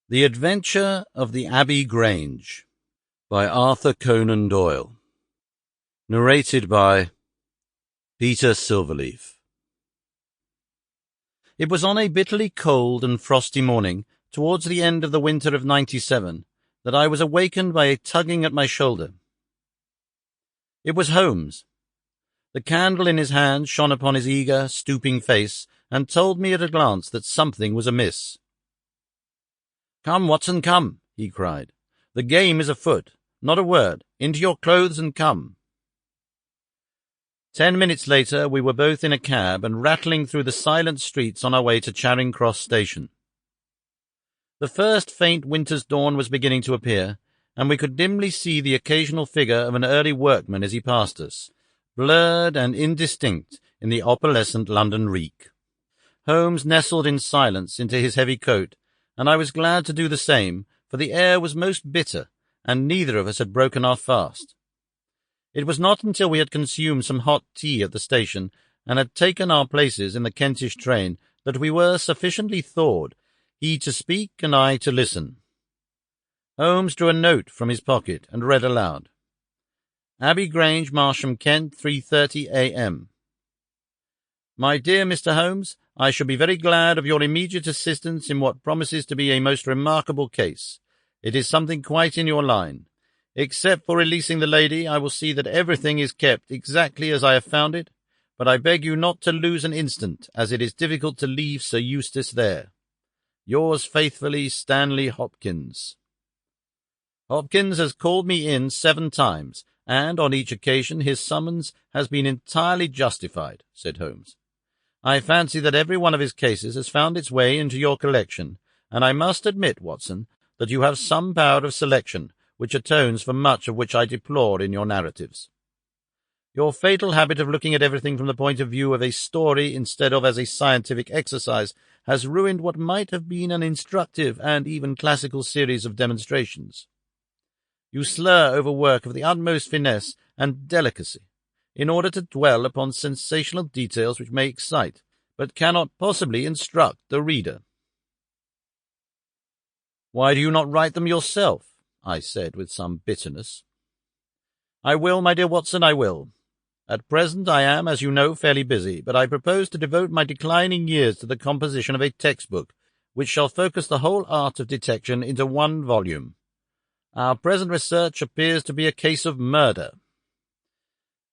The Adventure of the Abbey Grange by Arthur Conan Doyle. Narrated by Peter Silverleaf. It was on a bitterly cold and frosty morning, towards the end of the winter of '97, that I was awakened by a tugging at my shoulder. It was Holmes. The candle in his hand shone upon his eager, stooping face, and told me at a glance that something was amiss. "Come, Watson, come," he cried. "The game is afoot. Not a word. Into your clothes and come." 10 minutes later we were both in a cab and rattling through the silent streets on our way to Charing Cross Station. The first faint winter's dawn was beginning to appear, and we could dimly see the occasional figure of an early workman as he passed us, blurred and indistinct in the opalescent London reek. Holmes nestled in silence into his heavy coat, and I was glad to do the same, for the air was most bitter, and neither of us had broken our fast. It was not until we had consumed some hot tea at the station and had taken our places in the Kentish train that we were sufficiently thawed, he to speak and I to listen. Holmes drew a note from his pocket and read aloud. "Abbey Grange, Marsham, Kent, 3:30 a.m. My dear Mr. Holmes, I shall be very glad of your immediate assistance in what promises to be a most remarkable case. It is something quite in your line. Except for releasing the lady, I will see that everything is kept exactly as I have found it, but I beg you not to lose an instant, as it is difficult to leave Sir Eustace there. Yours faithfully, Stanley Hopkins." Hopkins has called me in 7 times, and on each occasion his summons has been entirely justified, said Holmes. I fancy that every one of his cases has found its way into your collection, and I must admit, Watson, that you have some power of selection, which atones for much of which I deplore in your narratives. Your fatal habit of looking at everything from the point of view of a story instead of as a scientific exercise has ruined what might have been an instructive and even classical series of demonstrations. You slur over work of the utmost finesse and delicacy, in order to dwell upon sensational details which may excite, but cannot possibly instruct the reader. "Why do you not write them yourself?" I said with some bitterness. "I will, my dear Watson, I will. At present I am, as you know, fairly busy, but I propose to devote my declining years to the composition of a textbook, which shall focus the whole art of detection into one volume. Our present research appears to be a case of murder."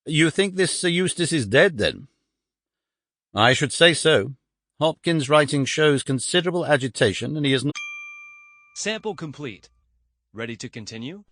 "You think this Sir Eustace is dead, then?" "I should say so. Hopkins' writing shows considerable agitation, and he is not—" Sample complete. Ready to continue?